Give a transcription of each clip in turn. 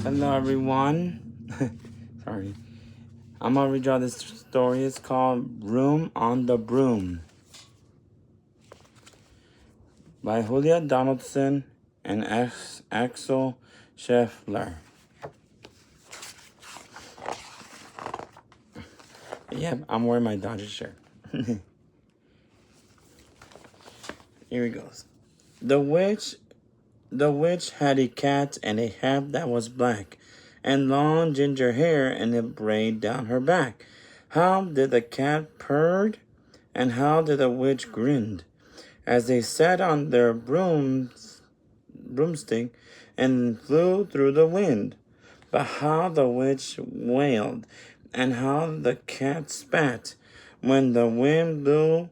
Hello, everyone. Sorry. I'm going to redraw this story. It's called Room on the Broom by Julia Donaldson and Axel Scheffler. Yep, I'm wearing my Dodgers shirt. Here it goes. The witch had a cat and a hat that was black, and long ginger hair and a braid down her back. How did the cat purred, and how did the witch grinned, as they sat on their broomstick and flew through the wind. But how the witch wailed, and how the cat spat, when the wind blew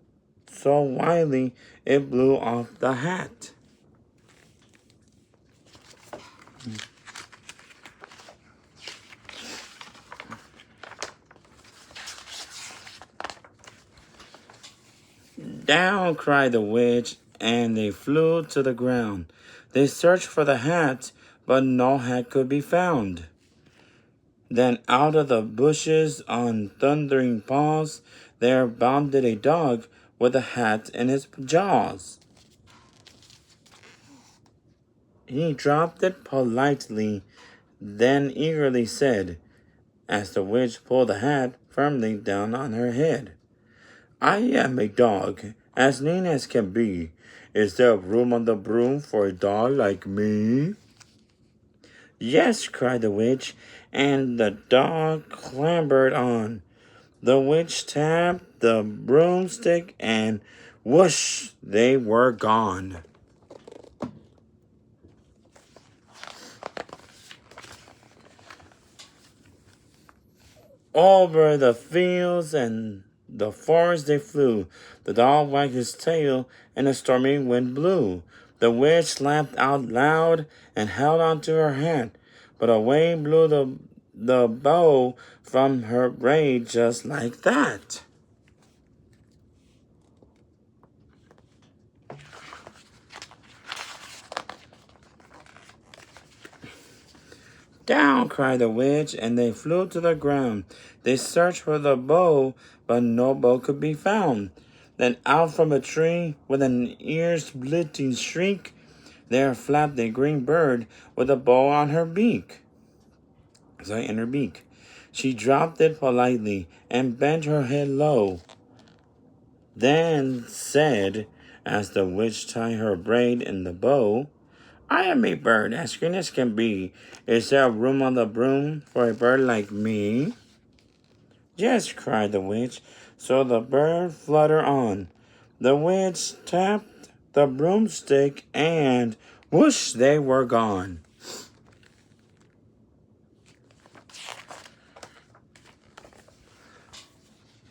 so wildly it blew off the hat. Down, cried the witch, and they flew to the ground. They searched for the hat, but no hat could be found. Then out of the bushes on thundering paws, there bounded a dog with a hat in his jaws. He dropped it politely, then eagerly said, as the witch pulled the hat firmly down on her head, I am a dog, as lean as can be. Is there room on the broom for a dog like me? Yes, cried the witch, and the dog clambered on. The witch tapped the broomstick, and whoosh, they were gone. Over the fields and the forest they flew. The dog wagged his tail, and a stormy wind blew. The witch laughed out loud and held on to her hat, but away blew the bow from her braid just like that. Down, cried the witch, and they flew to the ground. They searched for the bow, but no bow could be found. Then out from a tree, with an ear-splitting shriek, there flapped a green bird with a bow on her beak. In her beak. She dropped it politely and bent her head low. Then said, as the witch tied her braid in the bow, I am a bird, as green as can be. Is there room on the broom for a bird like me? Yes, cried the witch. So the bird fluttered on. The witch tapped the broomstick, and whoosh, they were gone.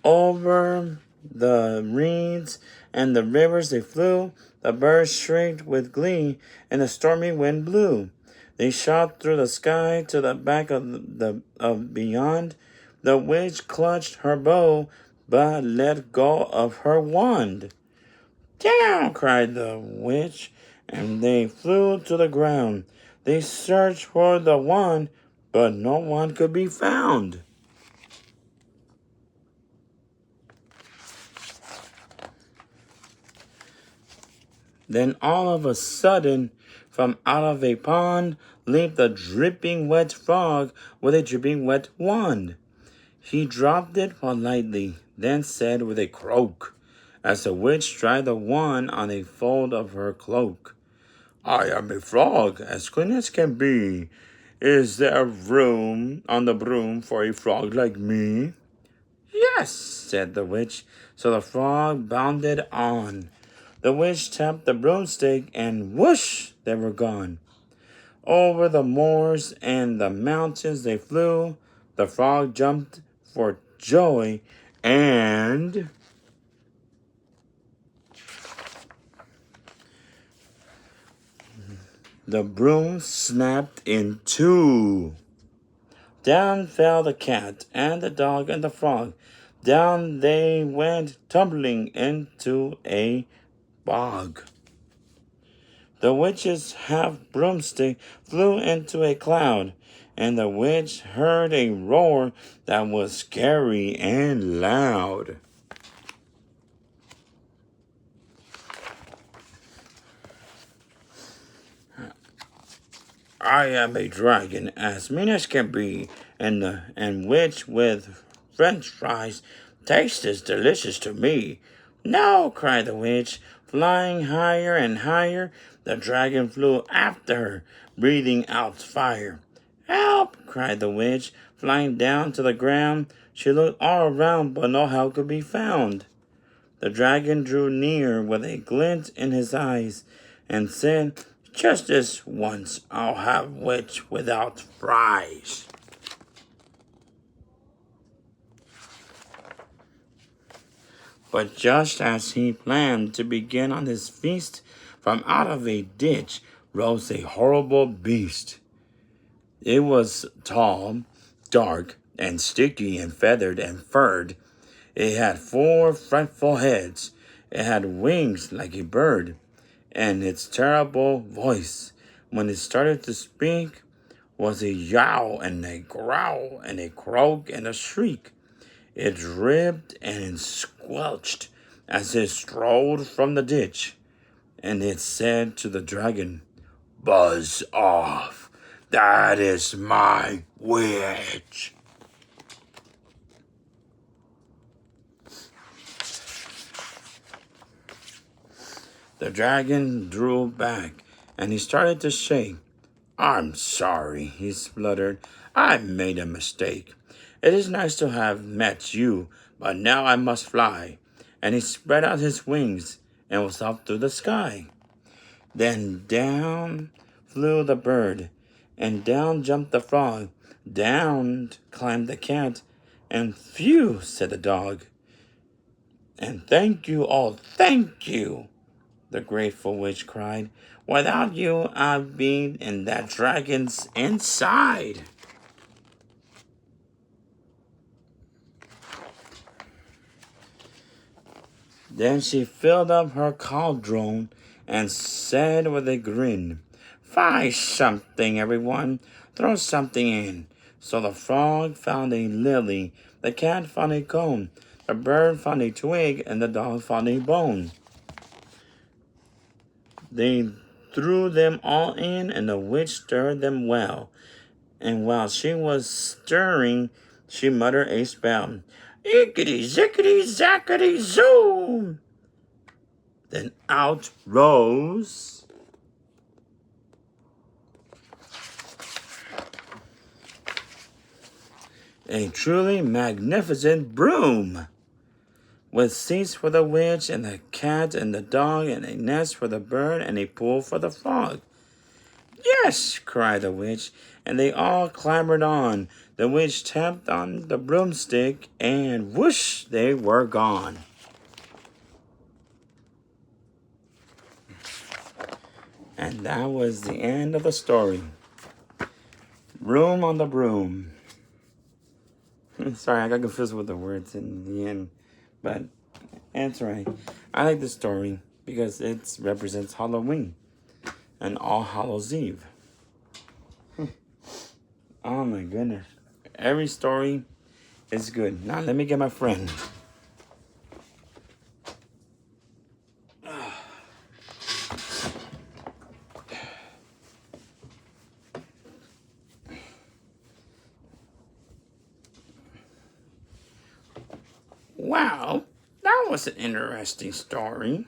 Over the reeds and the rivers they flew. The birds shrieked with glee, and the stormy wind blew. They shot through the sky to the back of beyond. The witch clutched her bow, but let go of her wand. Down, cried the witch, and they flew to the ground. They searched for the wand, but no one could be found. Then all of a sudden, from out of a pond, leaped a dripping wet frog with a dripping wet wand. He dropped it politely, then said with a croak, as the witch dried the wand on a fold of her cloak, I am a frog, as clean as can be. Is there room on the broom for a frog like me? Yes, said the witch, so the frog bounded on. The witch tapped the broomstick, and whoosh, they were gone. Over the moors and the mountains they flew. The frog jumped for joy, and the broom snapped in two. Down fell the cat and the dog and the frog. Down they went tumbling into a bog. The witch's half broomstick flew into a cloud, and the witch heard a roar that was scary and loud. I am a dragon as mean as can be, and which with French fries tastes delicious to me. No, cried the witch, flying higher and higher. The dragon flew after her, breathing out fire. Help! Cried the witch, flying down to the ground. She looked all around, but no help could be found. The dragon drew near with a glint in his eyes and said, just this once I'll have witch without fries. But just as he planned to begin on his feast, from out of a ditch rose a horrible beast. It was tall, dark, and sticky and feathered and furred. It had 4 frightful heads. It had wings like a bird. And its terrible voice, when it started to speak, was a yowl and a growl and a croak and a shriek. It dripped and it squelched as it strolled from the ditch. And it said to the dragon, Buzz off. That is my witch. The dragon drew back, and he started to shake. I'm sorry, he spluttered. I made a mistake. It is nice to have met you, but now I must fly. And he spread out his wings and was up to the sky. Then down flew the bird, and down jumped the frog. Down climbed the cat, and phew, said the dog. And thank you, oh, thank you, the grateful witch cried. Without you, I'd be in that dragon's inside. Then she filled up her cauldron and said with a grin, Find something, everyone. Throw something in. So the frog found a lily, the cat found a comb, the bird found a twig, and the dog found a bone. They threw them all in, and the witch stirred them well. And while she was stirring, she muttered a spell. Ickety, zickety, zackety, zoo! Then out rose a truly magnificent broom, with seats for the witch and the cat and the dog, and a nest for the bird and a pool for the frog. Yes, cried the witch, and they all clambered on. The witch tapped on the broomstick, and whoosh, they were gone. And that was the end of the story. Room on the broom. Sorry, I got confused with the words in the end. But that's right. I like the story because it represents Halloween and All Hallows Eve. Oh my goodness. Every story is good. Now let me get my friend. Wow, that was an interesting story.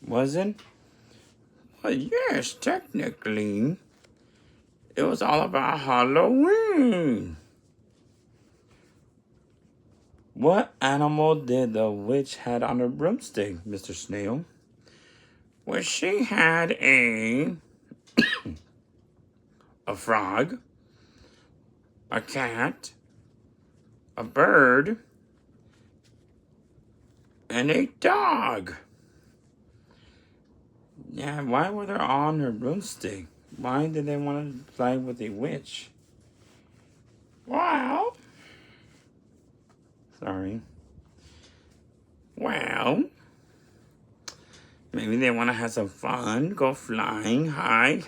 Was it? Well, yes, technically. It was all about Halloween. What animal did the witch had on her broomstick, Mr. Snail? Well, she had a frog, a cat, a bird, and a dog. Yeah, why were they on her broomstick? Why did they want to fly with a witch? Well, sorry. Well, Maybe they want to have some fun, go flying high.